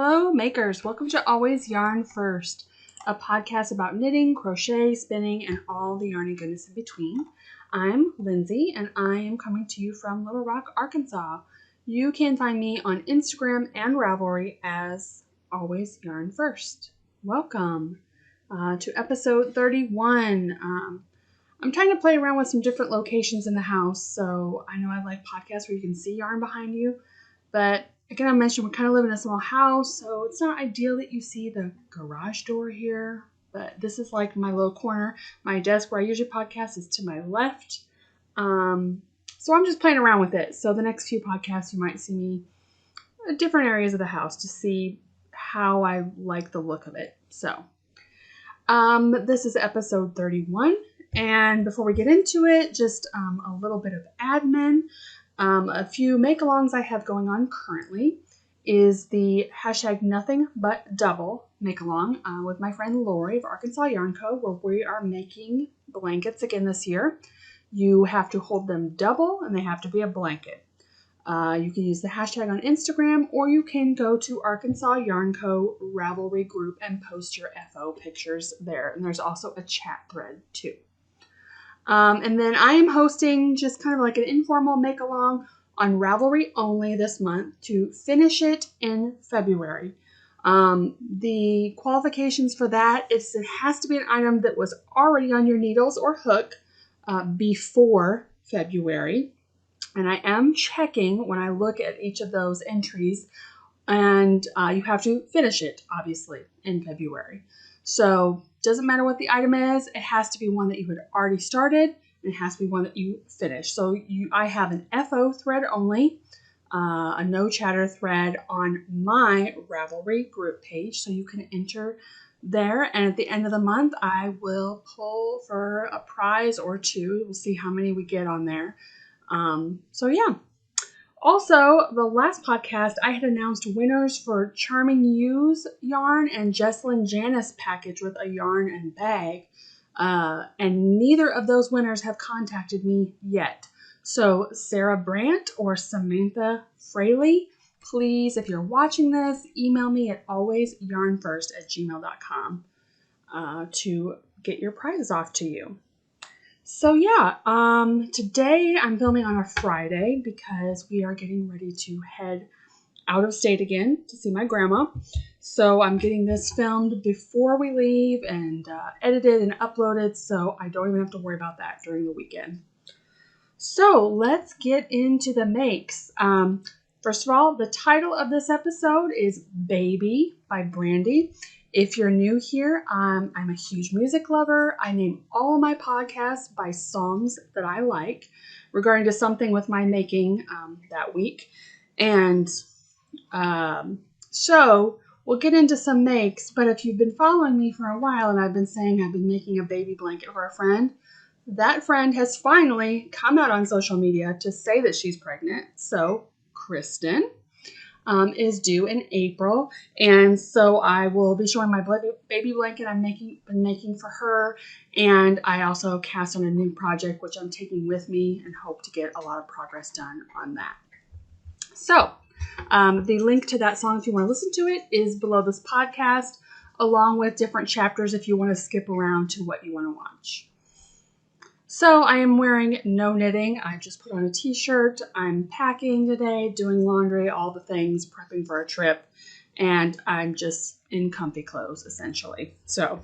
Hello makers, welcome to Always Yarn First, a podcast about knitting, crochet, spinning, and all the yarny goodness in between. I'm Lindsay and I am coming to you from Little Rock, Arkansas. You can find me on Instagram and Ravelry as Always Yarn First. Welcome to episode 31. I'm trying to play around with some different locations in the house, so I know I like podcasts where you can see yarn behind you, but again, I mentioned we kind of live in a small house, so it's not ideal that you see the garage door here, but this is like my little corner. My desk where I usually podcast is to my left, so I'm just playing around with it. So the next few podcasts, you might see me at different areas of the house to see how I like the look of it. So this is episode 31, and before we get into it, just a little bit of admin. A few make-alongs I have going on currently is the #NothingButDouble make-along with my friend Lori of Arkansas Yarn Co., where we are making blankets again this year. You have to hold them double and they have to be a blanket. You can use the hashtag on Instagram, or you can go to Arkansas Yarn Co. Ravelry group and post your FO pictures there. And there's also a chat thread too. And then I am hosting just kind of like an informal make-along on Ravelry only this month to finish it in February. The qualifications for that is it has to be an item that was already on your needles or hook before February. And I am checking when I look at each of those entries, and you have to finish it, obviously, in February. So doesn't matter what the item is, it has to be one that you had already started, and it has to be one that you finished. So I have an FO thread only, a no chatter thread on my Ravelry group page, so you can enter there, and at the end of the month I will pull for a prize or two. We'll see how many we get on there. So yeah. Also, the last podcast, I had announced winners for Charming You's yarn and Jessalyn Janice package with a yarn and bag. And neither of those winners have contacted me yet. So Sarah Brant or Samantha Fraley, please, if you're watching this, email me at alwaysyarnfirst@gmail.com to get your prizes off to you. So yeah, today I'm filming on a Friday because we are getting ready to head out of state again to see my grandma. So I'm getting this filmed before we leave and edited and uploaded, so I don't even have to worry about that during the weekend. So let's get into the makes. First of all, the title of this episode is Baby by Brandy. If you're new here, I'm a huge music lover. I name all of my podcasts by songs that I like regarding to something with my making that week. And so we'll get into some makes, but if you've been following me for a while and I've been saying I've been making a baby blanket for a friend, that friend has finally come out on social media to say that she's pregnant. So Kristen is due in April, and so I will be showing my baby blanket I've been making for her, and I also cast on a new project which I'm taking with me and hope to get a lot of progress done on that. So the link to that song, if you want to listen to it, is below this podcast, along with different chapters if you want to skip around to what you want to watch. So I am wearing no knitting. I just put on a t-shirt. I'm packing today, doing laundry, all the things, prepping for a trip, and I'm just in comfy clothes essentially. So,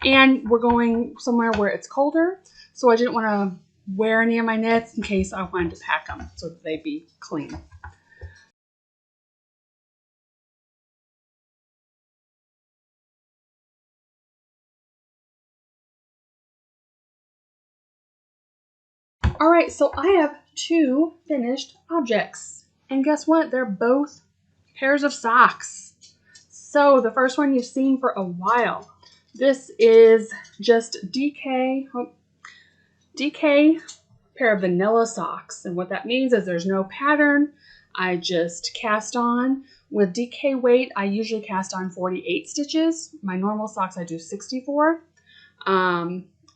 and we're going somewhere where it's colder, so I didn't want to wear any of my knits in case I wanted to pack them so that they'd be clean. All right, so I have two finished objects, and guess what? They're both pairs of socks. So the first one you've seen for a while. This is just DK pair of vanilla socks, and what that means is there's no pattern. I just cast on. With DK weight, I usually cast on 48 stitches. My normal socks I do 64.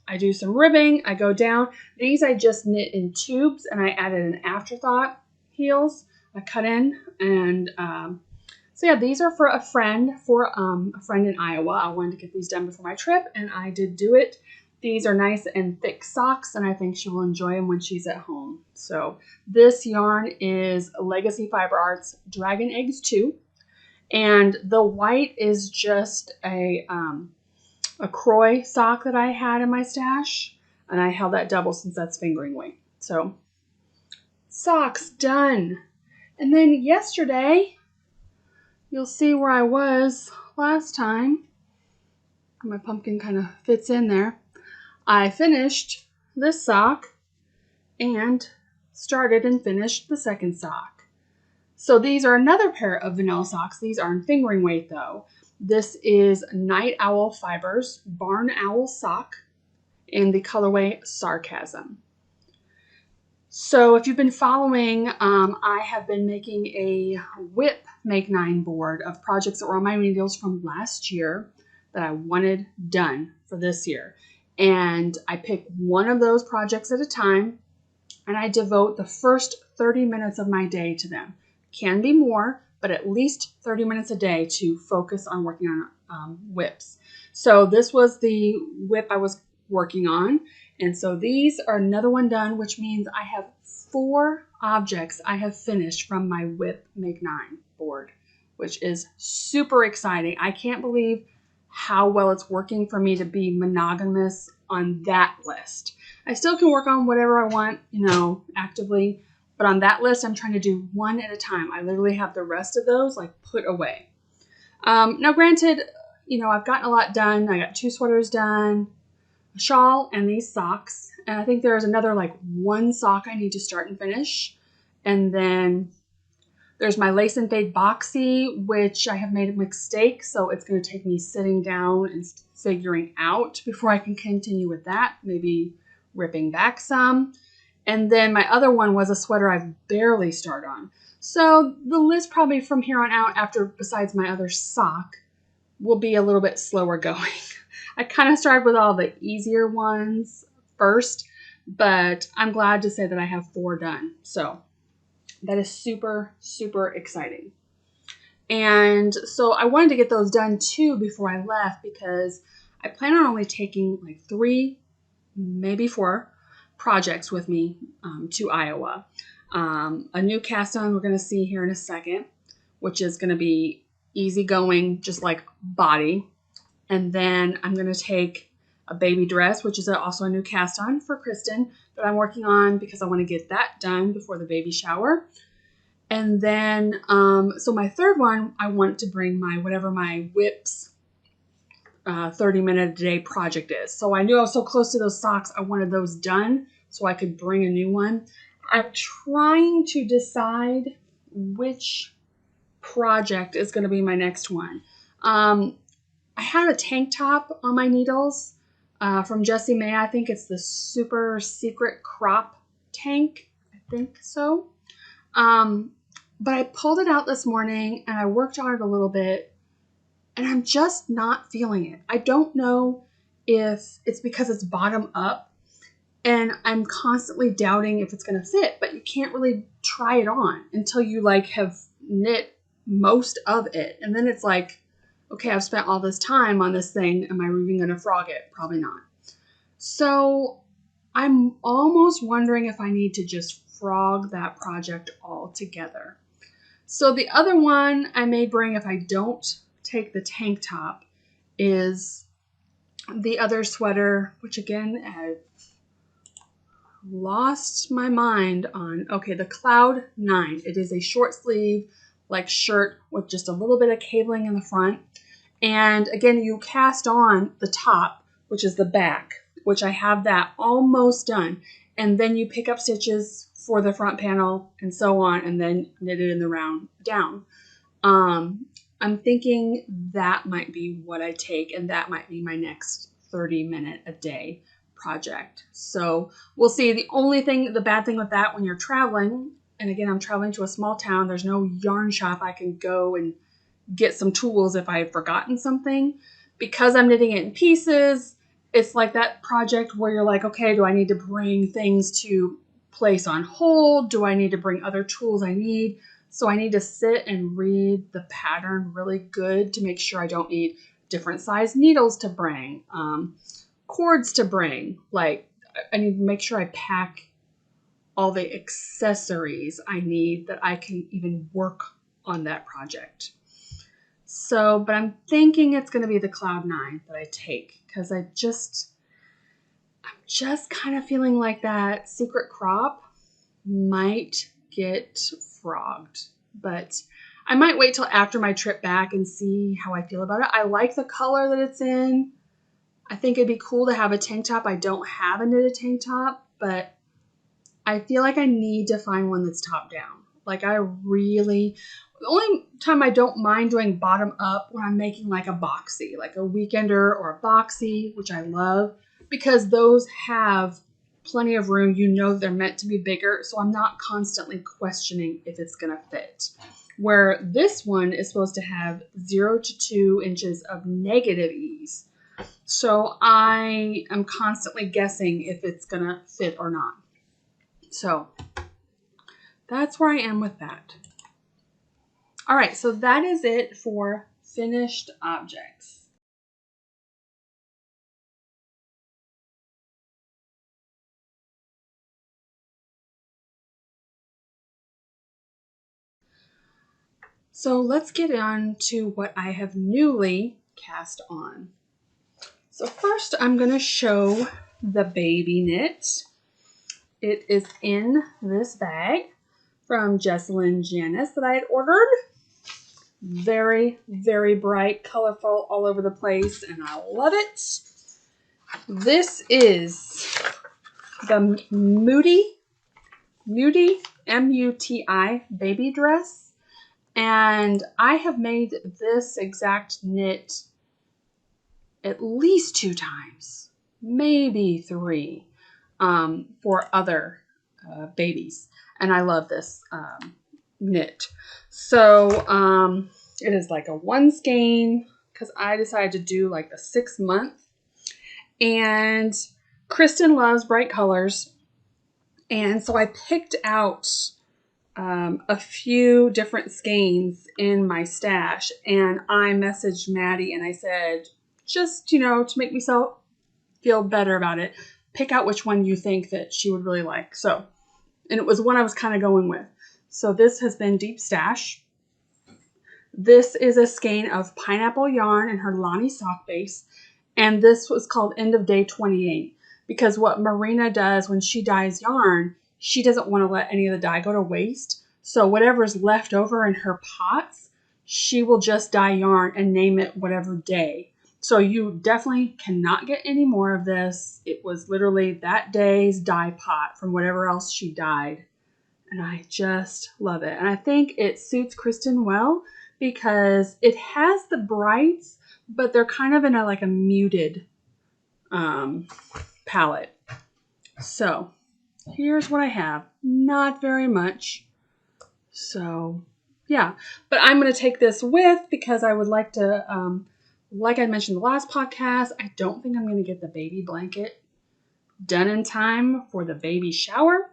I do some ribbing, I go down. These I just knit in tubes, and I added an afterthought heels. I cut in and So yeah, these are for a friend in Iowa. I wanted to get these done before my trip, and I did do it. These are nice and thick socks, and I think she will enjoy them when she's at home. So this yarn is Legacy Fiber Arts Dragon Eggs 2, and the white is just a Croix sock that I had in my stash, and I held that double since that's fingering weight. So socks done. And then yesterday, you'll see where I was last time. My pumpkin kind of fits in there. I finished this sock and started and finished the second sock. So these are another pair of vanilla socks. These are in fingering weight though. This is Night Owl Fibers Barn Owl Sock in the colorway Sarcasm. So if you've been following, I have been making a whip make 9 board of projects that were on my needles from last year that I wanted done for this year. And I pick one of those projects at a time, and I devote the first 30 minutes of my day to them. Can be more, but at least 30 minutes a day to focus on working on whips. So this was the whip I was working on. And so these are another one done, which means I have 4 objects I have finished from my whip make 9 board, which is super exciting. I can't believe how well it's working for me to be monogamous on that list. I still can work on whatever I want, actively, but on that list, I'm trying to do one at a time. I literally have the rest of those put away. Now granted, I've gotten a lot done. I got 2 sweaters done, a shawl, and these socks. And I think there's another 1 sock I need to start and finish. And then there's my Lace and Fade Boxy, which I have made a mistake, so it's going to take me sitting down and figuring out before I can continue with that, maybe ripping back some. And then my other one was a sweater I've barely started on. So the list probably from here on out, besides my other sock, will be a little bit slower going. I kind of started with all the easier ones first, but I'm glad to say that I have 4 done. So that is super, super exciting. And so I wanted to get those done too before I left because I plan on only taking 3, maybe 4 projects with me to Iowa. A new cast on we're going to see here in a second, which is going to be easygoing, just like body. And then I'm going to take a baby dress, which is also a new cast on for Kristen that I'm working on because I want to get that done before the baby shower. And then, so my third one, I want to bring whatever my whips 30-minute a day project is. So I knew I was so close to those socks. I wanted those done so I could bring a new one. I'm trying to decide which project is going to be my next one. I had a tank top on my needles from Jessie May. I think it's the Super Secret Crop Tank. I think so. But I pulled it out this morning and I worked on it a little bit and I'm just not feeling it. I don't know if it's because it's bottom up and I'm constantly doubting if it's going to fit, but you can't really try it on until you have knit most of it. And then it's okay, I've spent all this time on this thing. Am I even going to frog it? Probably not. So I'm almost wondering if I need to just frog that project altogether. So the other one I may bring if I don't take the tank top is the other sweater, which again, I've lost my mind on. Okay, the Cloud 9. It is a short sleeve shirt with just a little bit of cabling in the front. And again, you cast on the top, which is the back, which I have that almost done. And then you pick up stitches for the front panel and so on, and then knit it in the round down. I'm thinking that might be what I take, and that might be my next 30-minute a day project. So we'll see. The bad thing with that when you're traveling, and again, I'm traveling to a small town, there's no yarn shop I can go and get some tools if I have forgotten something. Because I'm knitting it in pieces, it's like that project where you're okay, do I need to bring things to place on hold? Do I need to bring other tools I need? So I need to sit and read the pattern really good to make sure I don't need different size needles to bring, cords to bring. Like, I need to make sure I pack all the accessories I need that I can even work on that project. So, but I'm thinking it's going to be the Cloud 9 that I take, because I'm just kind of feeling like that secret crop might get frogged, but I might wait till after my trip back and see how I feel about it. I like the color that it's in. I think it'd be cool to have a tank top. I don't have a knitted tank top, but I feel like I need to find one that's top down. Like, the only time I don't mind doing bottom up when I'm making like a boxy, like a weekender or a boxy, which I love, because those have plenty of room. You know they're meant to be bigger, so I'm not constantly questioning if it's going to fit. Where this one is supposed to have 0 to 2 inches of negative ease. So I am constantly guessing if it's going to fit or not. So that's where I am with that. All right, so that is it for finished objects. So let's get on to what I have newly cast on. So first I'm going to show the baby knit. It is in this bag from Jessalyn Janice that I had ordered. Very, very bright, colorful, all over the place, and I love it. This is the Muti, M-U-T-I, baby dress. And I have made this exact knit at least 2 times, maybe 3, for other babies. And I love this knit. So it is like a 1 skein, because I decided to do like a 6-month. And Kristen loves bright colors. And so I picked out a few different skeins in my stash, and I messaged Maddie and I said, just, to make myself feel better about it, pick out which one you think that she would really like. So, and it was one I was kind of going with. So this has been Deep Stash. This is a skein of pineapple yarn and her Lonnie sock base, and this was called End of Day 28, because what Marina does when she dyes yarn, she doesn't want to let any of the dye go to waste. So whatever's left over in her pots, she will just dye yarn and name it whatever day. So you definitely cannot get any more of this. It was literally that day's dye pot from whatever else she dyed. And I just love it. And I think it suits Kristen well because it has the brights, but they're kind of in a muted palette. So here's what I have. Not very much. So yeah, but I'm going to take this with, because I would like to, like I mentioned in the last podcast, I don't think I'm going to get the baby blanket done in time for the baby shower.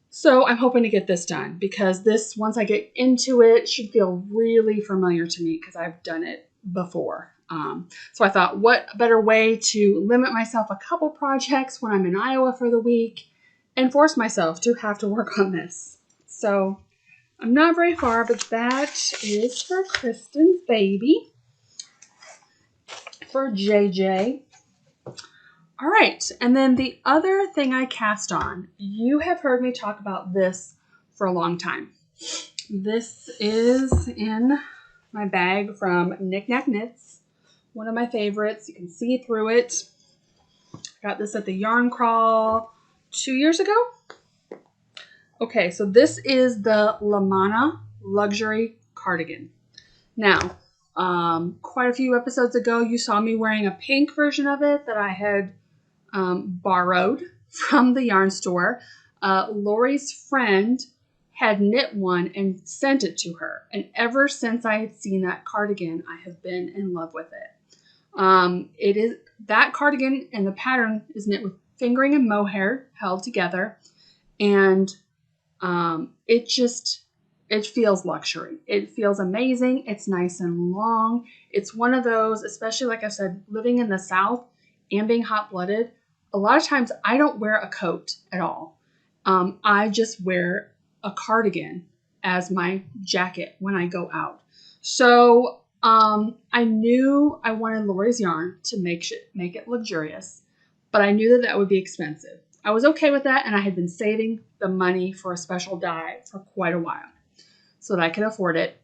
So I'm hoping to get this done, because this, once I get into it, should feel really familiar to me because I've done it before. So I thought, what better way to limit myself a couple projects when I'm in Iowa for the week and force myself to have to work on this. So I'm not very far, but that is for Kristen's baby, for JJ. All right, and then the other thing I cast on, you have heard me talk about this for a long time. This is in my bag from Knick Knack Knits, one of my favorites. You can see through it. I got this at the Yarn Crawl 2 years ago. Okay, so this is the Lamana Luxury Cardigan. Now, quite a few episodes ago, you saw me wearing a pink version of it that I had borrowed from the yarn store. Lori's friend had knit one and sent it to her. And ever since I had seen that cardigan, I have been in love with it. It is that cardigan, and the pattern is knit with fingering and mohair held together. And it's it feels luxury. It feels amazing. It's nice and long. It's one of those, especially like I said, living in the South and being hot-blooded, a lot of times I don't wear a coat at all. I just wear a cardigan as my jacket when I go out. So I knew I wanted Lori's yarn to make it luxurious, but I knew that would be expensive. I was okay with that, and I had been saving the money for a special dye for quite a while so that I could afford it.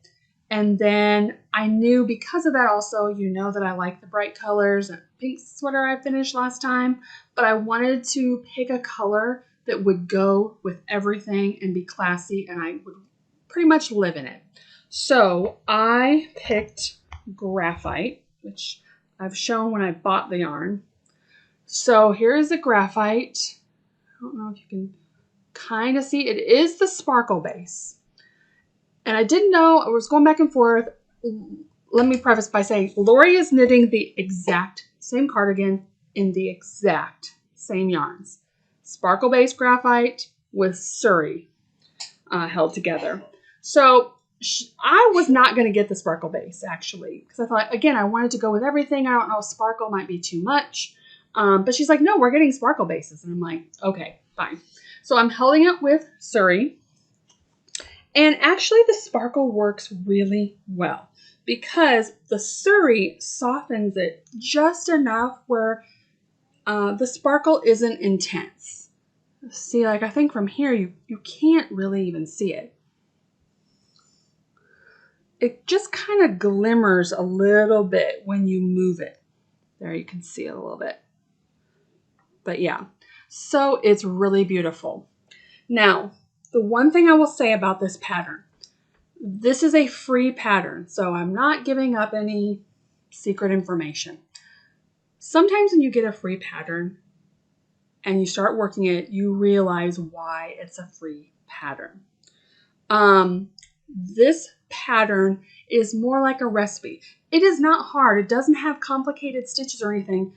And then I knew because of that also, you know that I like the bright colors and pink sweater I finished last time, but I wanted to pick a color that would go with everything and be classy, and I would pretty much live in it. So I picked graphite, which I've shown when I bought the yarn. So here is the graphite. I don't know if you can kind of see. It is the sparkle base. And I didn't know, I was going back and forth. Let me preface by saying Lori is knitting the exact same cardigan in the exact same yarns. Sparkle base graphite with Surrey held together. So I was not going to get the sparkle base actually, because I thought, again, I wanted to go with everything. I don't know, sparkle might be too much. But she's like, no, we're getting sparkle bases. And I'm like, okay, fine. So I'm holding it with Surrey. And actually the sparkle works really well because the Surrey softens it just enough where the sparkle isn't intense. See, like I think from here, you can't really even see it. It just kind of glimmers a little bit when you move it. There you can see it a little bit. But yeah, so it's really beautiful. Now, the one thing I will say about this pattern, this is a free pattern, so I'm not giving up any secret information. Sometimes when you get a free pattern and you start working it, you realize why it's a free pattern. This pattern is more like a recipe. It is not hard. It doesn't have complicated stitches or anything,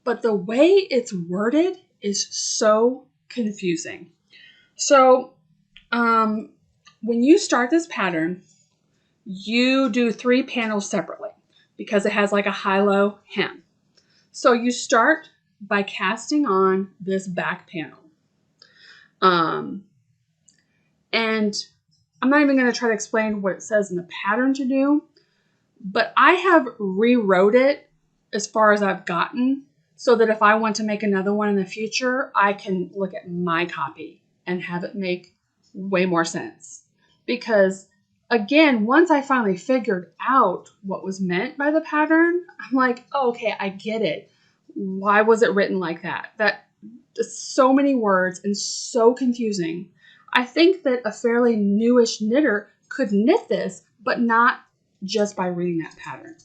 but the way it's worded is so confusing. So when you start this pattern, you do 3 panels separately because it has like a high-low hem. So you start by casting on this back panel. And I'm not even going to try to explain what it says in the pattern to do, but I have rewrote it as far as I've gotten so that if I want to make another one in the future, I can look at my copy and have it make way more sense. Because again, once I finally figured out what was meant by the pattern, I'm like, oh, okay, I get it. Why was it written like that? That is so many words and so confusing. I think that a fairly newish knitter could knit this, but not just by reading that pattern.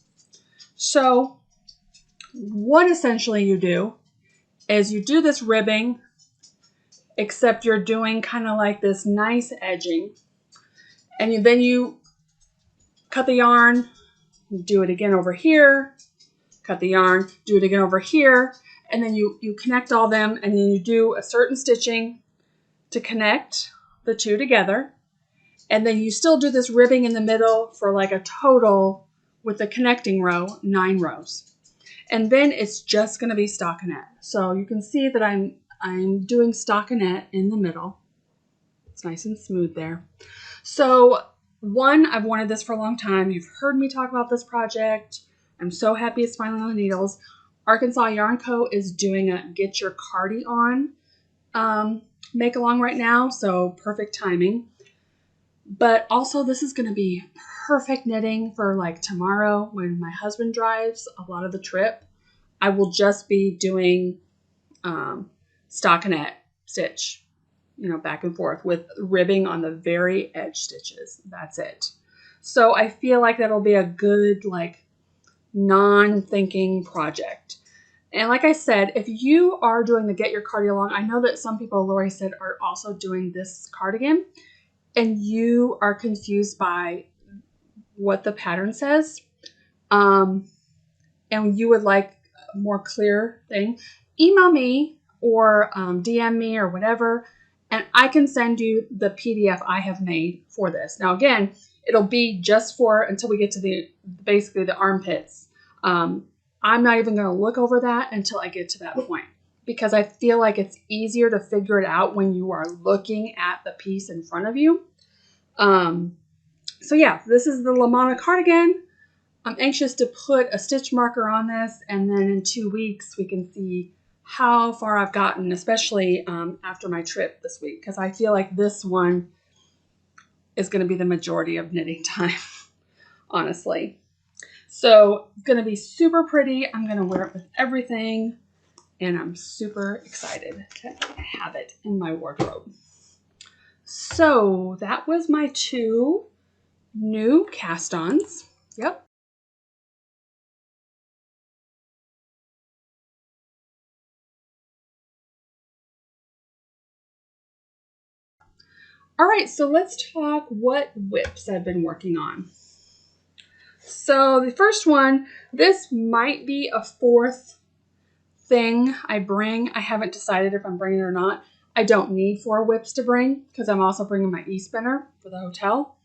So what essentially you do is you do this ribbing, except you're doing kind of like this nice edging. And then you cut the yarn, do it again over here, cut the yarn, do it again over here, and then you connect all them, and then you do a certain stitching to connect the two together. And then you still do this ribbing in the middle for like a total, with the connecting row, 9 rows. And then it's just going to be stockinette. So you can see that I'm doing stockinette in the middle. It's nice and smooth there. So one, I've wanted this for a long time. You've heard me talk about this project. I'm so happy it's finally on the needles. Arkansas Yarn Co. is doing a Get Your Cardi On make along right now, so perfect timing. But also this is going to be perfect knitting for like tomorrow when my husband drives a lot of the trip. I will just be doing stockinette stitch, back and forth with ribbing on the very edge stitches. That's it. So I feel like that'll be a good like non-thinking project. And like I said, if you are doing the Get Your Cardi Along, I know that some people, Lori said, are also doing this cardigan, and you are confused by what the pattern says, and you would like a more clear thing, email me or DM me or whatever, And I can send you the PDF I have made for this. Now, again, it'll be just for until we get to basically the armpits. I'm not even going to look over that until I get to that point, because I feel like it's easier to figure it out when you are looking at the piece in front of you. So yeah, this is the Lamana cardigan. I'm anxious to put a stitch marker on this, and then in 2 weeks we can see how far I've gotten, especially after my trip this week, because I feel like this one is going to be the majority of knitting time, honestly. So it's going to be super pretty. I'm going to wear it with everything, and I'm super excited to have it in my wardrobe. So that was my 2 new cast-ons. Yep. All right, so let's talk what whips I've been working on. So the first one, this might be a 4th thing I bring. I haven't decided if I'm bringing it or not. I don't need 4 whips to bring because I'm also bringing my e-spinner for the hotel.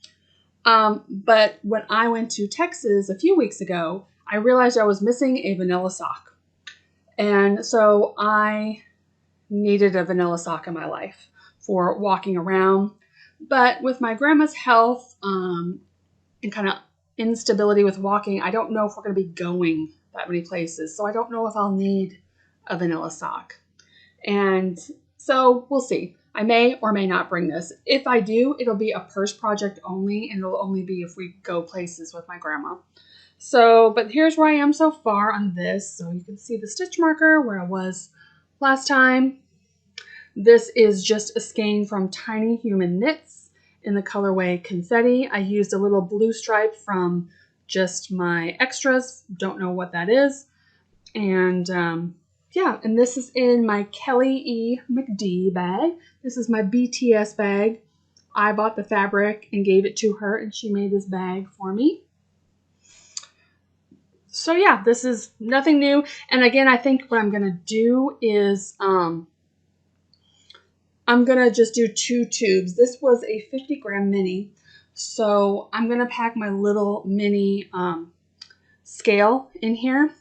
But when I went to Texas a few weeks ago, I realized I was missing a vanilla sock. And so I needed a vanilla sock in my life for walking around. But with my grandma's health and kind of instability with walking, I don't know if we're going to be going that many places. So I don't know if I'll need a vanilla sock. And so we'll see. I may or may not bring this. If I do, it'll be a purse project only, and it'll only be if we go places with my grandma. So, but here's where I am so far on this. So you can see the stitch marker where I was last time. This is just a skein from Tiny Human Knits in the colorway Confetti. I used a little blue stripe from just my extras. Don't know what that is. And yeah, and this is in my Kelly E. McD bag. This is my BTS bag. I bought the fabric and gave it to her, and she made this bag for me. So yeah, this is nothing new. And again, I think what I'm going to do is I'm going to just do 2 tubes. This was a 50-gram mini. So I'm going to pack my little mini scale in here.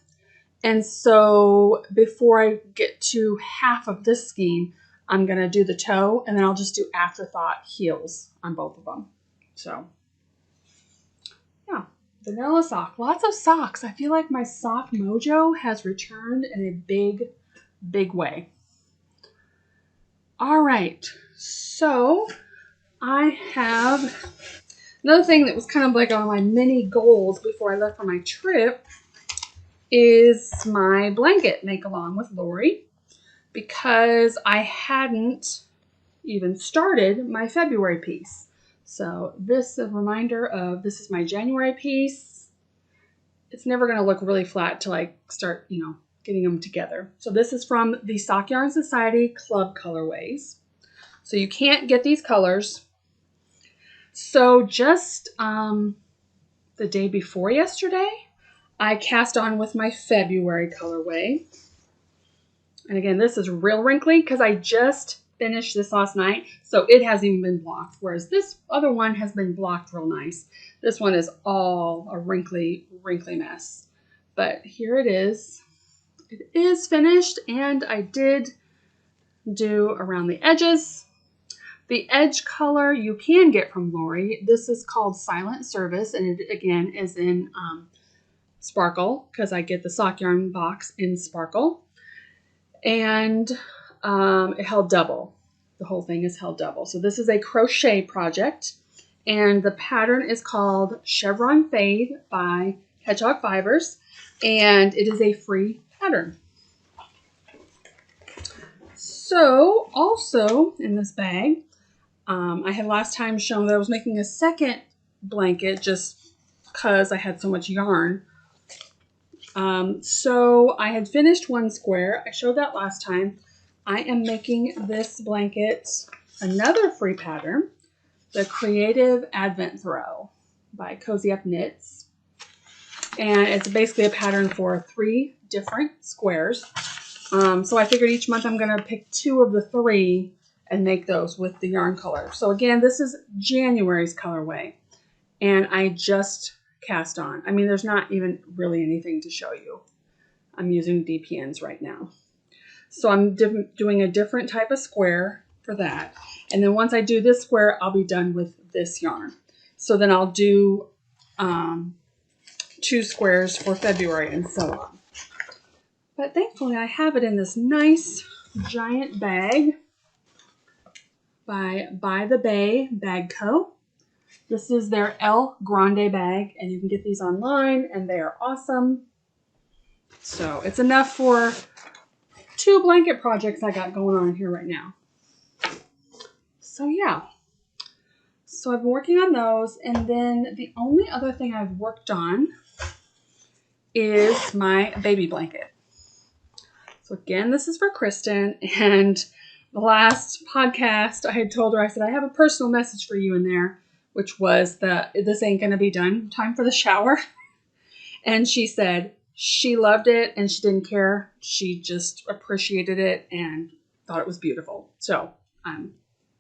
And so before I get to half of this skein, I'm going to do the toe, and then I'll just do afterthought heels on both of them. So yeah, vanilla sock. Lots of socks. I feel like my sock mojo has returned in a big, big way. All right, so I have another thing that was kind of like on my mini goals before I left for my trip is my blanket make-along with Lori, because I hadn't even started my February piece. So this is a reminder of, this is my January piece. It's never going to look really flat till I start, getting them together. So this is from the Sock Yarn Society Club Colorways. So you can't get these colors. So just the day before yesterday, I cast on with my February colorway. And again, this is real wrinkly because I just finished this last night, so it hasn't even been blocked, whereas this other one has been blocked real nice. This one is all a wrinkly mess. But here it is. It is finished, and I did do around the edges. The edge color you can get from Lori. This is called Silent Service, and it again is in Sparkle, because I get the sock yarn box in Sparkle. And it held double. The whole thing is held double. So this is a crochet project, and the pattern is called Chevron Fade by Hedgehog Fibers, and it is a free pattern. So also in this bag, I had last time shown that I was making a second blanket just because I had so much yarn. So I had finished one square. I showed that last time. I am making this blanket another free pattern, the Creative Advent Throw by Cozy Up Knits. And it's basically a pattern for 3 different squares. So I figured each month I'm going to pick 2 of the 3 and make those with the yarn color. So again, this is January's colorway, and I just cast on. I mean, there's not even really anything to show you. I'm using DPNs right now. So I'm doing a different type of square for that. And then once I do this square, I'll be done with this yarn. So then I'll do 2 squares for February and so on. But thankfully I have it in this nice giant bag by the Bay Bag Co. This is their El Grande bag, and you can get these online, and they are awesome. So it's enough for 2 blanket projects I got going on here right now. So yeah. So I've been working on those, and then the only other thing I've worked on is my baby blanket. So again, this is for Kristen, and the last podcast I had told her, I said, I have a personal message for you in there, which was that this ain't going to be done. Time for the shower. And she said she loved it and she didn't care. She just appreciated it and thought it was beautiful. So I'm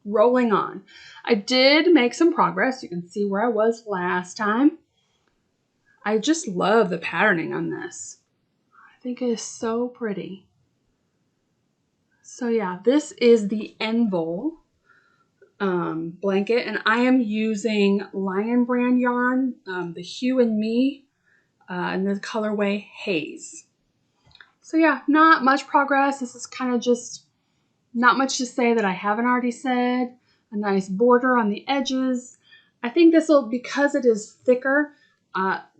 rolling on. I did make some progress. You can see where I was last time. I just love the patterning on this. I think it is so pretty. So yeah, this is the Envol blanket, and I am using Lion Brand yarn, the Hue and Me, and the colorway Haze. So yeah, not much progress. This is kind of just not much to say that I haven't already said. A nice border on the edges. I think this will, because it is thicker,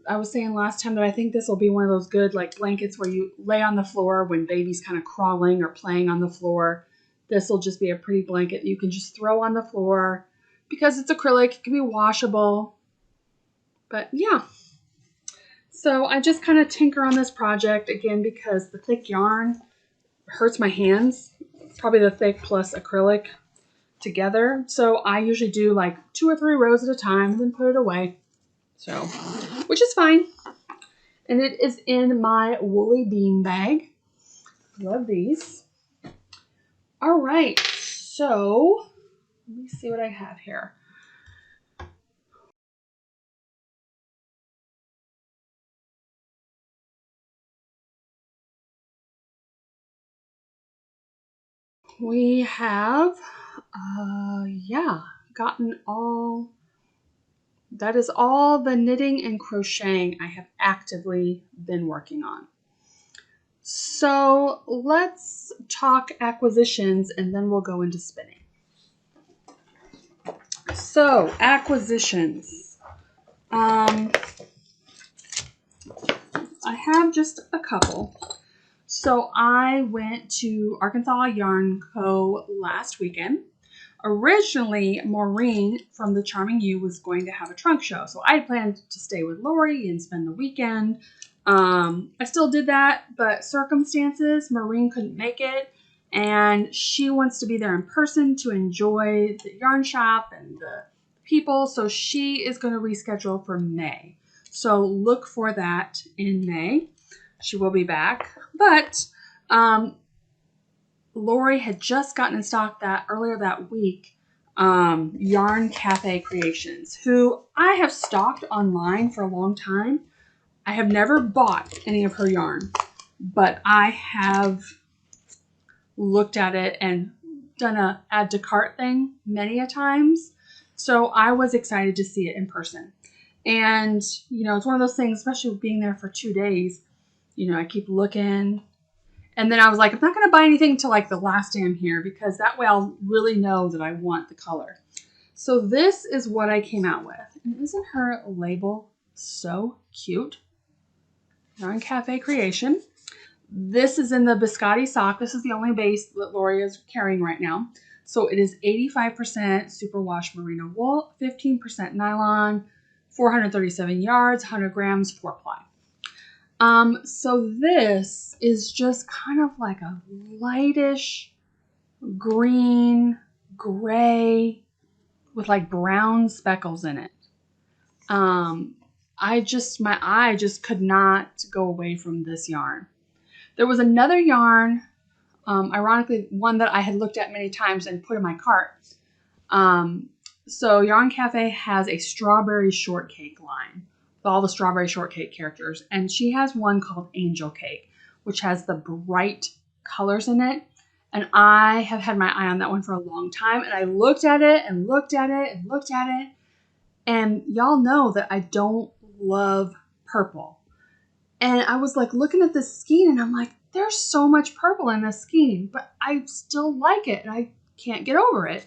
I was saying last time that I think this will be one of those good like blankets where you lay on the floor when baby's kind of crawling or playing on the floor. This will just be a pretty blanket you can just throw on the floor. Because it's acrylic, it can be washable. But yeah. So I just kind of tinker on this project again because the thick yarn hurts my hands. It's probably the thick plus acrylic together. So I usually do like 2 or 3 rows at a time and then put it away. So, which is fine. And it is in my woolly bean bag. Love these. All right. So, let me see what I have here. We have, gotten all, that is all the knitting and crocheting I have actively been working on. So let's talk acquisitions and then we'll go into spinning. So acquisitions. I have just a couple. So I went to Arkansas Yarn Co. last weekend. Originally, Maureen from The Charming You was going to have a trunk show. So I planned to stay with Lori and spend the weekend. I still did that, but circumstances, Maureen couldn't make it. And she wants to be there in person to enjoy the yarn shop and the people. So she is going to reschedule for May. So look for that in May. She will be back. But Lori had just gotten in stock earlier that week, Yarn Cafe Creations, who I have stocked online for a long time. I have never bought any of her yarn, but I have looked at it and done a add to cart thing many a times. So I was excited to see it in person. And, you know, it's one of those things, especially with being there for 2 days, you know, I keep looking. And then I was like, I'm not going to buy anything until like the last day I'm here because that way I'll really know that I want the color. So this is what I came out with. And isn't her label so cute? Yarn Cafe Creation. This is in the Biscotti sock. This is the only base that Lori is carrying right now. So it is 85% superwash merino wool, 15% nylon, 437 yards, 100 grams, 4-ply. So this is just kind of like a lightish green, gray with like brown speckles in it. My eye just could not go away from this yarn. There was another yarn Ironically, one that I had looked at many times and put in my cart. So Yarn Cafe has a strawberry shortcake line with all the strawberry shortcake characters. And she has one called Angel Cake, which has the bright colors in it. And I have had my eye on that one for a long time. And I looked at it and looked at it and looked at it. And y'all know that I don't love purple. And I was like looking at this skein and I'm like, there's so much purple in this skein, but I still like it and I can't get over it.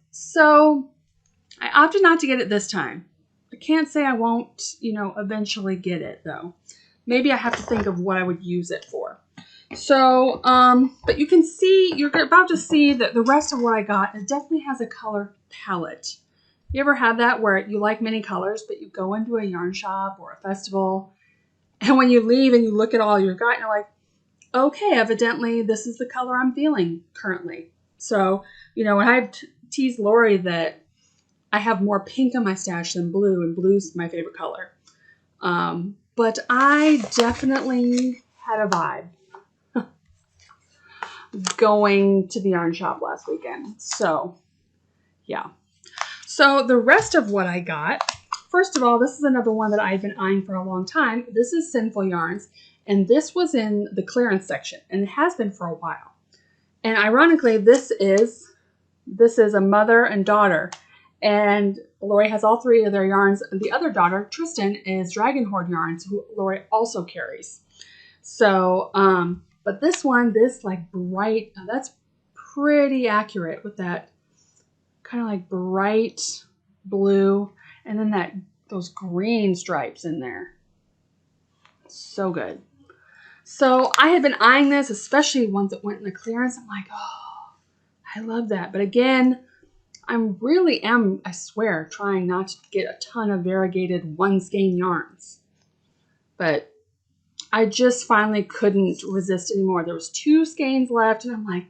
So I opted not to get it this time. I can't say I won't, eventually get it though. Maybe I have to think of what I would use it for. So, but you can see, you're about to see that the rest of what I got, it definitely has a color palette. You ever had that where you like many colors, but you go into a yarn shop or a festival, and when you leave and you look at all you got, and you're like, okay, evidently this is the color I'm feeling currently. So, when I teased Lori that I have more pink in my stash than blue, and blue's my favorite color. But I definitely had a vibe going to the yarn shop last weekend. So, yeah. So the rest of what I got, first of all, this is another one that I've been eyeing for a long time. This is Sinful Yarns, and this was in the clearance section, and it has been for a while. And ironically, this is a mother and daughter, and Lori has all three of their yarns. The other daughter, Tristan, is Dragon Horde Yarns, who Lori also carries. So, but this one, this like bright, that's pretty accurate with that kind of like bright blue, and then those green stripes in there. So good. So I had been eyeing this, especially ones that went in the clearance. I'm like, oh, I love that. But again, I swear, trying not to get a ton of variegated one skein yarns. But I just finally couldn't resist anymore. There was 2 skeins left, and I'm like,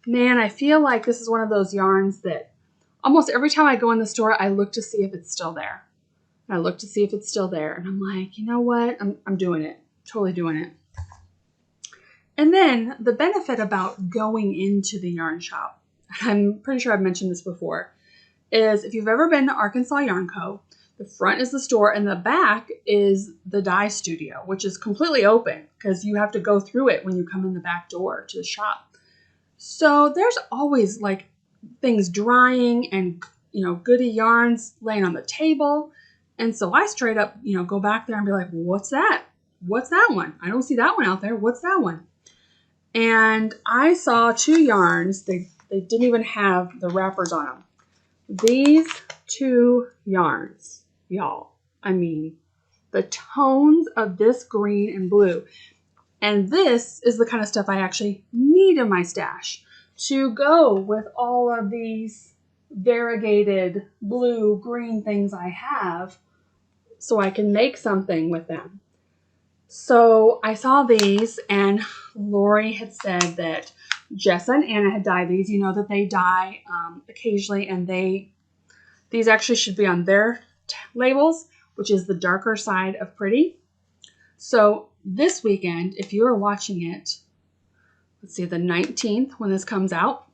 man, I feel like this is one of those yarns that almost every time I go in the store, I look to see if it's still there. And I look to see if it's still there. And I'm like, you know what? I'm doing it. Totally doing it. And then the benefit about going into the yarn shop, I'm pretty sure I've mentioned this before, is if you've ever been to Arkansas Yarn Co., the front is the store and the back is the dye studio, which is completely open because you have to go through it when you come in the back door to the shop. So there's always like things drying and, goody yarns laying on the table. And so I straight up, go back there and be like, what's that? What's that one? I don't see that one out there. What's that one? And I saw 2 yarns. They didn't even have the wrappers on them. These 2 yarns, y'all. I mean, the tones of this green and blue. And this is the kind of stuff I actually need in my stash to go with all of these variegated blue, green things I have so I can make something with them. So I saw these, and Lori had said that Jessa and Anna had dyed these. You know that they dye occasionally, and these actually should be on their labels, which is the darker side of pretty. So this weekend, if you are watching it, let's see, the 19th when this comes out,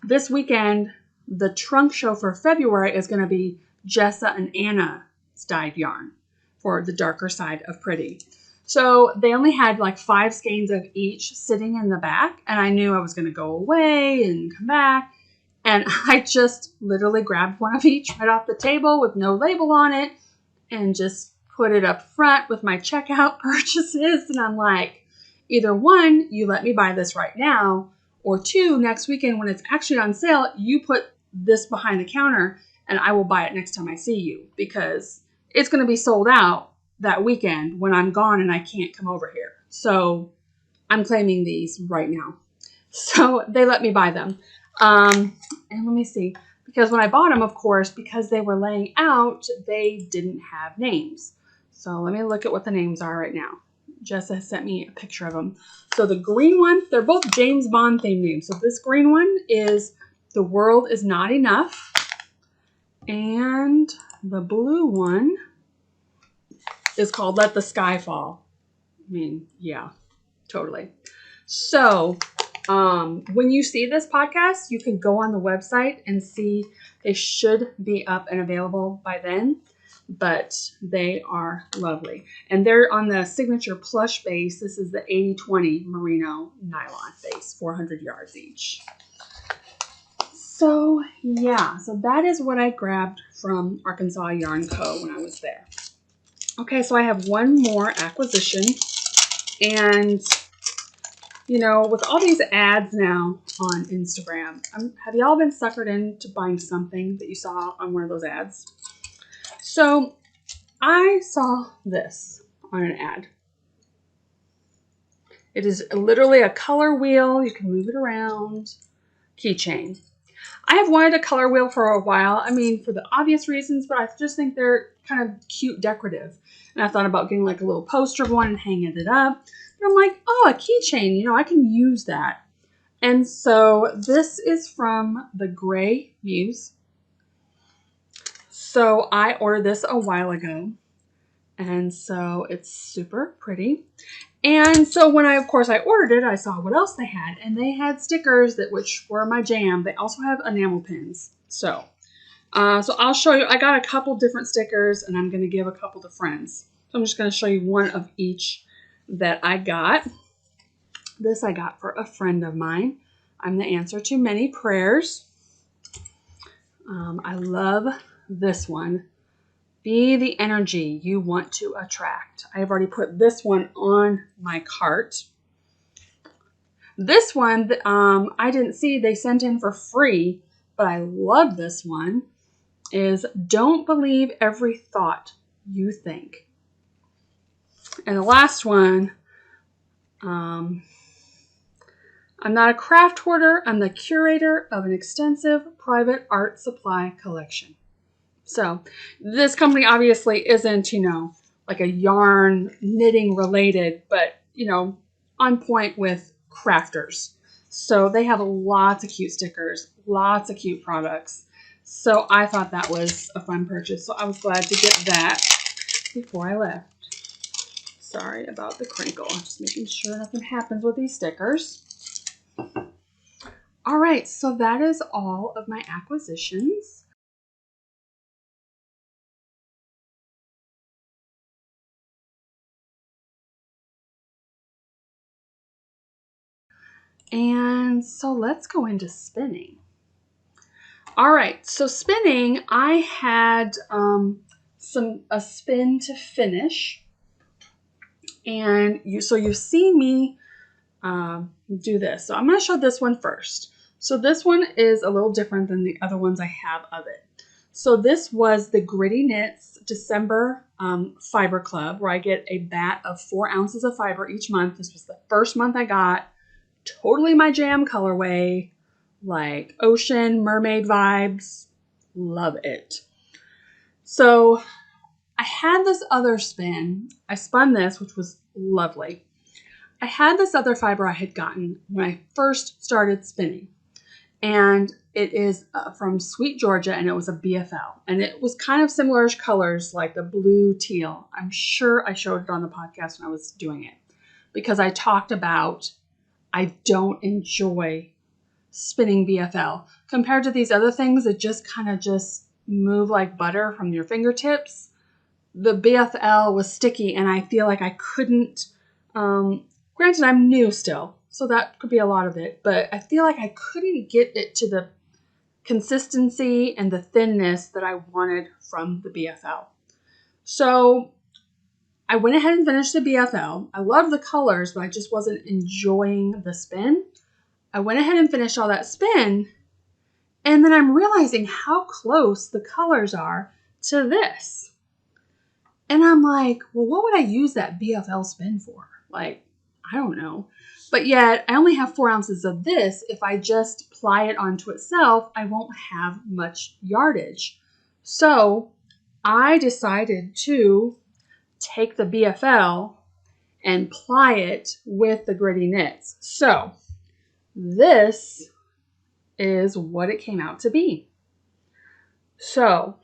this weekend, the trunk show for February is going to be Jessa and Anna's dyed yarn for the darker side of pretty. So they only had like 5 skeins of each sitting in the back, and I knew I was going to go away and come back, and I just literally grabbed one of each right off the table with no label on it and just put it up front with my checkout purchases. And I'm like, either 1, you let me buy this right now, or 2, next weekend when it's actually on sale, you put this behind the counter and I will buy it next time I see you, because it's going to be sold out that weekend when I'm gone and I can't come over here. So I'm claiming these right now. So they let me buy them. And let me see, because when I bought them, of course, because they were laying out, they didn't have names. So let me look at what the names are right now. Jessa sent me a picture of them. So the green one, they're both James Bond themed names. So this green one is The World Is Not Enough. And the blue one is called Let the Sky Fall. I mean, yeah, Totally. So, when you see this podcast, you can go on the website and see they should be up and available by then, but they are lovely. And they're on the signature plush base. This is the 80/20 merino nylon base, 400 yards each. So yeah, so that is what I grabbed from Arkansas Yarn Co. when I was there. Okay, so I have one more acquisition, and you know, with all these ads now on Instagram, have y'all been suckered into buying something that you saw on one of those ads? So I saw this on an ad. It is literally a color wheel. You can move it around. Keychain. I have wanted a color wheel for a while. I mean, for the obvious reasons, but I just think they're kind of cute decorative. And I thought about getting like a little poster of one and hanging it up. And I'm like, oh, a keychain, you know, I can use that. And so this is from the Gray Muse. So I ordered this a while ago. And so it's super pretty. And so when I ordered it, I saw what else they had. And they had stickers which were my jam. They also have enamel pins. So I'll show you. I got a couple different stickers, and I'm going to give a couple to friends. So I'm just going to show you one of each that I got. This I got for a friend of mine. I'm the answer to many prayers. I love this one. Be the energy you want to attract. I have already put this one on my cart. This one, I didn't see. They sent in for free, but I love this one. Is don't believe every thought you think. And the last one, I'm not a craft hoarder. I'm the curator of an extensive private art supply collection. So this company obviously isn't, you know, like a yarn knitting related, but, you know, on point with crafters. So they have lots of cute stickers, lots of cute products. So I thought that was a fun purchase. So I was glad to get that before I left. Sorry about the crinkle. I'm just making sure nothing happens with these stickers. All right, so that is all of my acquisitions. And so let's go into spinning. All right, so spinning, I had a spin to finish. And you've seen me do this. So I'm going to show this one first. So this one is a little different than the other ones I have of it. So this was the Gritty Knits December Fiber Club, where I get a batt of 4 ounces of fiber each month. This was the first month I got. Totally my jam colorway, like ocean, mermaid vibes. Love it. So I had this other spin. I spun this, which was lovely. I had this other fiber I had gotten when I first started spinning. And it is from Sweet Georgia, and it was a BFL. And it was kind of similar colors, like the blue teal. I'm sure I showed it on the podcast when I was doing it, because I talked about I don't enjoy spinning BFL. Compared to these other things that just kind of just move like butter from your fingertips, the BFL was sticky, and I feel like I couldn't, granted I'm new still, so that could be a lot of it, but I feel like I couldn't get it to the consistency and the thinness that I wanted from the BFL. So I went ahead and finished the BFL. I love the colors, but I just wasn't enjoying the spin. I went ahead and finished all that spin, and then I'm realizing how close the colors are to this. And I'm like, well, what would I use that BFL spin for? Like, I don't know. But yet, I only have 4 ounces of this. If I just ply it onto itself, I won't have much yardage. So I decided to take the BFL and ply it with the Gritty Knits. So this is what it came out to be. So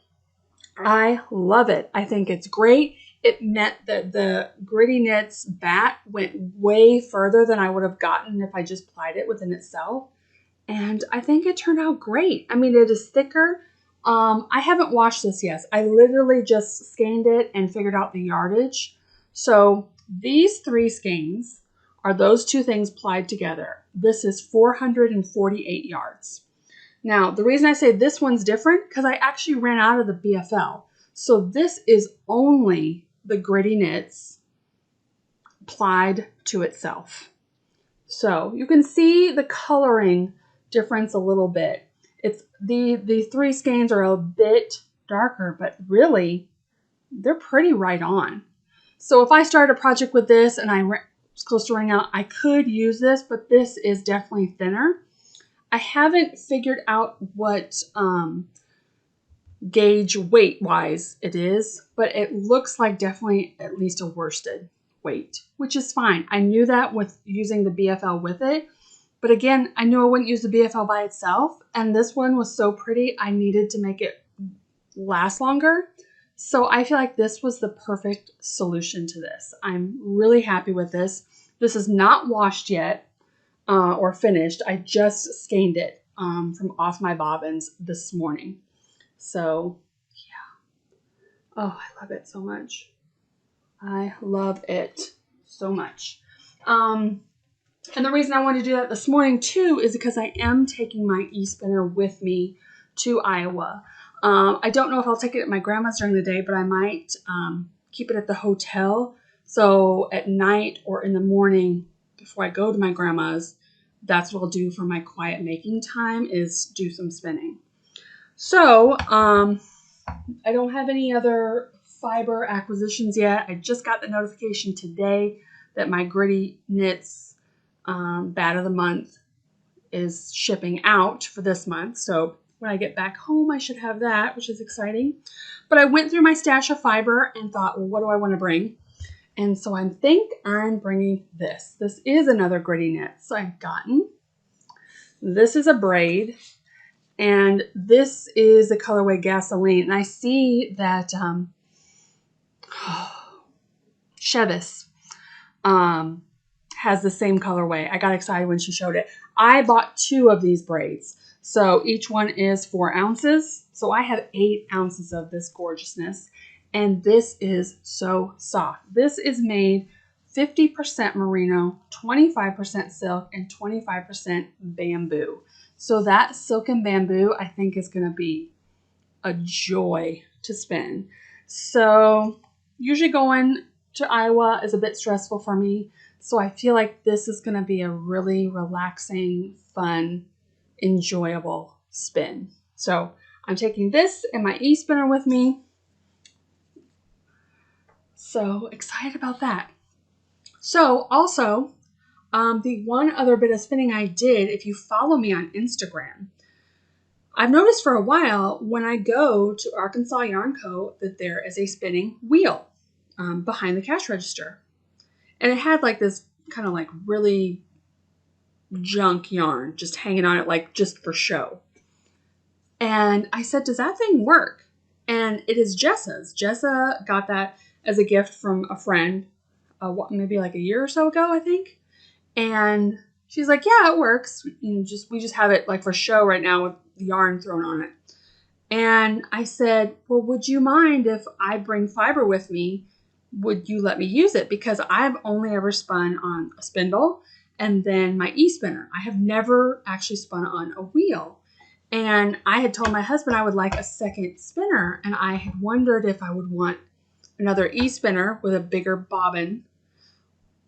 I love it. I think it's great. it meant that the Gritty Knits batt went way further than I would have gotten if I just plied it within itself. And I think it turned out great. I mean, it is thicker. I haven't washed this yet. I literally just scanned it and figured out the yardage. So these 3 skeins are those 2 things plied together. This is 448 yards. Now, the reason I say this one's different, because I actually ran out of the BFL. So this is only the Gritty Knits plied to itself. So you can see the coloring difference a little bit. It's the 3 skeins are a bit darker, but really they're pretty right on. So if I started a project with this and I was close to running out, I could use this, but this is definitely thinner. I haven't figured out what gauge weight wise it is, but it looks like definitely at least a worsted weight, which is fine. I knew that with using the BFL with it. But again, I knew I wouldn't use the BFL by itself, and this one was so pretty, I needed to make it last longer. So I feel like this was the perfect solution to this. I'm really happy with this. This is not washed yet or finished. I just skeined it from off my bobbins this morning. So yeah. Oh, I love it so much. I love it so much. And the reason I wanted to do that this morning too is because I am taking my e-spinner with me to Iowa. I don't know if I'll take it at my grandma's during the day, but I might keep it at the hotel. So at night or in the morning before I go to my grandma's, that's what I'll do for my quiet making time, is do some spinning. So I don't have any other fiber acquisitions yet. I just got the notification today that my Gritty Knits batt of the month is shipping out for this month. So when I get back home, I should have that, which is exciting. But I went through my stash of fiber and thought, well, what do I want to bring? And so I think I'm bringing this. This is another Gritty Knit. So I've gotten, this is a braid, and this is the colorway Jessalyn. And I see that Chevis has the same colorway. I got excited when she showed it. I bought 2 of these braids. So each one is 4 ounces. So I have 8 ounces of this gorgeousness. And this is so soft. This is made 50% merino, 25% silk, and 25% bamboo. So that silk and bamboo, I think, is going to be a joy to spin. So usually going to Iowa is a bit stressful for me. So I feel like this is going to be a really relaxing, fun, enjoyable spin. So I'm taking this and my e-spinner with me. So excited about that. So also, the one other bit of spinning I did, if you follow me on Instagram, I've noticed for a while when I go to Arkansas Yarn Co. that there is a spinning wheel behind the cash register. And it had like this kind of like really junk yarn just hanging on it, like just for show. And I said, does that thing work? And it is Jessa's. Jessa got that as a gift from a friend, maybe like a year or so ago, I think. And she's like, yeah, it works. We just have it like for show right now with yarn thrown on it. And I said, well, would you mind if I bring fiber with me? Would you let me use it? Because I've only ever spun on a spindle and then my e-spinner. I have never actually spun on a wheel. And I had told my husband I would like a second spinner, and I had wondered if I would want another e-spinner with a bigger bobbin,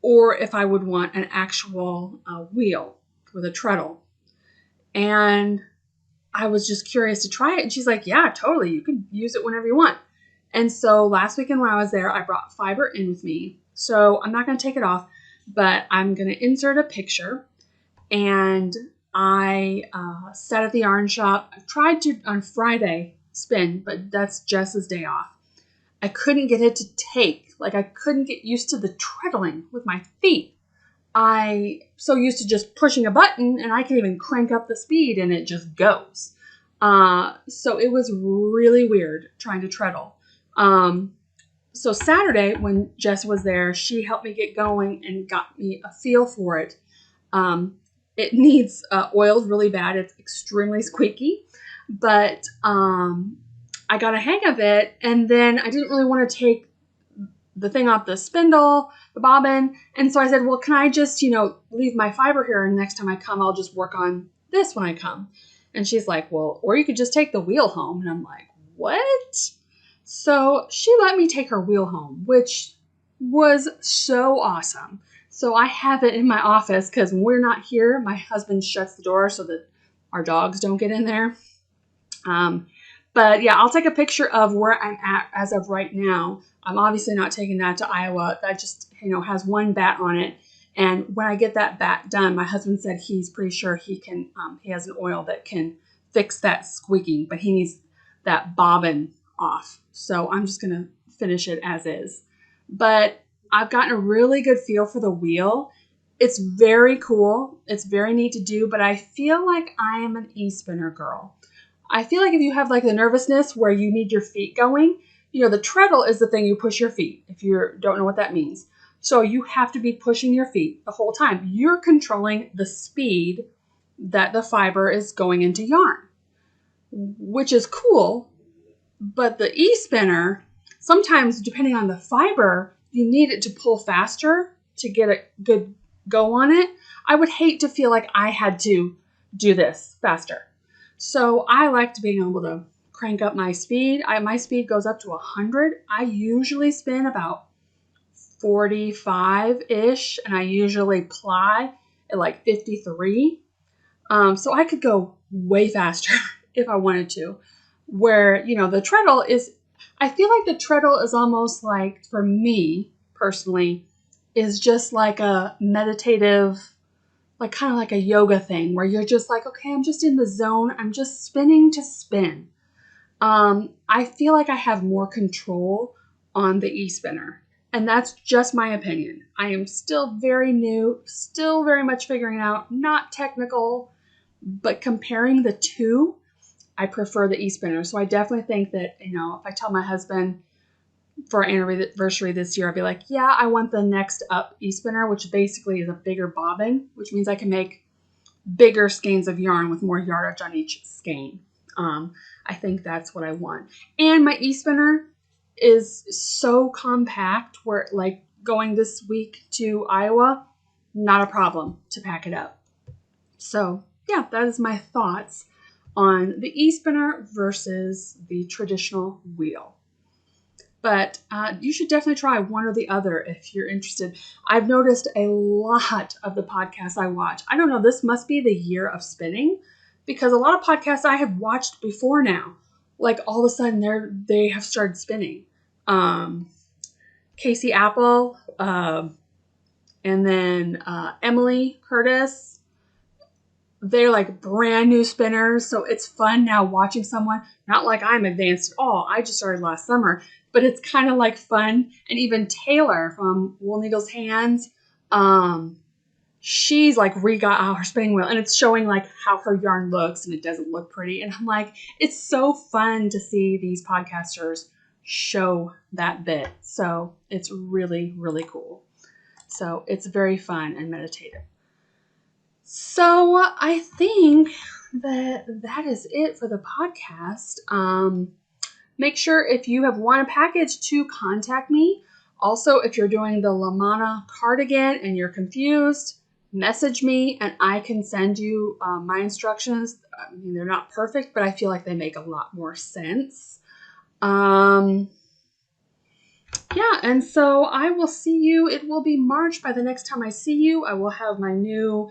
or if I would want an actual wheel with a treadle. And I was just curious to try it. And she's like, yeah, totally. You can use it whenever you want. And so last weekend when I was there, I brought fiber in with me. So I'm not going to take it off, but I'm going to insert a picture. And I sat at the yarn shop. I tried to, on Friday, spin, but that's Jess's day off. I couldn't get it to take. Like, I couldn't get used to the treadling with my feet. I so used to just pushing a button, and I can even crank up the speed, and it just goes. So it was really weird trying to treadle. So Saturday when Jess was there, she helped me get going and got me a feel for it. It needs oiled really bad. It's extremely squeaky, but I got a hang of it, and then I didn't really want to take the thing off the spindle, the bobbin, and so I said, well, can I just, leave my fiber here, and next time I come, I'll just work on this when I come. And she's like, well, or you could just take the wheel home. And I'm like, what? So she let me take her wheel home, which was so awesome. So I have it in my office because when we're not here, my husband shuts the door so that our dogs don't get in there. But yeah, I'll take a picture of where I'm at as of right now. I'm obviously not taking that to Iowa. That just, has one batt on it. And when I get that batt done, my husband said he's pretty sure he has an oil that can fix that squeaking, but he needs that bobbin off. So I'm just going to finish it as is. But I've gotten a really good feel for the wheel. It's very cool. It's very neat to do, but I feel like I am an e-spinner girl. I feel like if you have like the nervousness where you need your feet going, the treadle is the thing you push your feet, if you don't know what that means. So you have to be pushing your feet the whole time. You're controlling the speed that the fiber is going into yarn, which is cool. But the e-spinner, sometimes depending on the fiber, you need it to pull faster to get a good go on it. I would hate to feel like I had to do this faster. So I liked being able to crank up my speed. My speed goes up to 100. I usually spin about 45-ish, and I usually ply at like 53. So I could go way faster if I wanted to. Where, the treadle is, I feel like the treadle is almost like, for me personally, is just like a meditative, like kind of like a yoga thing where you're just like, okay, I'm just in the zone. I'm just spinning to spin. I feel like I have more control on the e-spinner, and that's just my opinion. I am still very new, still very much figuring out, not technical, but comparing the two, I prefer the e-spinner. So I definitely think that, if I tell my husband for our anniversary this year, I'll be like, yeah, I want the next up e-spinner, which basically is a bigger bobbin, which means I can make bigger skeins of yarn with more yardage on each skein. I think that's what I want. And my e-spinner is so compact where, like, going this week to Iowa, not a problem to pack it up. So yeah, that is my thoughts on the e-spinner versus the traditional wheel. But you should definitely try one or the other if you're interested. I've noticed a lot of the podcasts I watch. I don't know, this must be the year of spinning, because a lot of podcasts I have watched before now, like all of a sudden they have started spinning. Casey Apple, and then Emily Curtis. They're like brand new spinners, so it's fun now watching someone. Not like I'm advanced at all. I just started last summer, but it's kind of like fun. And even Taylor from Wool Needles Hands, she's like re-got out her spinning wheel, and it's showing like how her yarn looks, and it doesn't look pretty. And I'm like, it's so fun to see these podcasters show that bit. So it's really, really cool. So it's very fun and meditative. So I think that is it for the podcast. Make sure if you have won a package to contact me. Also, if you're doing the Lamana cardigan and you're confused, message me and I can send you my instructions. I mean, they're not perfect, but I feel like they make a lot more sense. Yeah, and so I will see you. It will be March by the next time I see you. I will have my new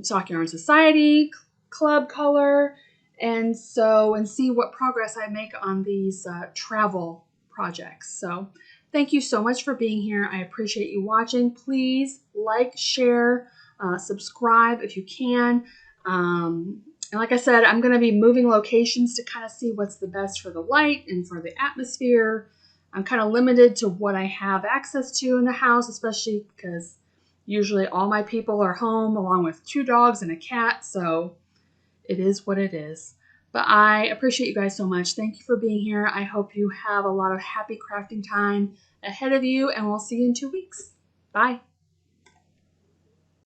Sock Yarn Society club color, and see what progress I make on these travel projects. So thank you so much for being here. I appreciate you watching. Please like, share, subscribe if you can. And like I said, I'm going to be moving locations to kind of see what's the best for the light and for the atmosphere. I'm kind of limited to what I have access to in the house, especially because usually all my people are home along with 2 dogs and a cat, so it is what it is. But I appreciate you guys so much. Thank you for being here. I hope you have a lot of happy crafting time ahead of you, and we'll see you in 2 weeks. Bye.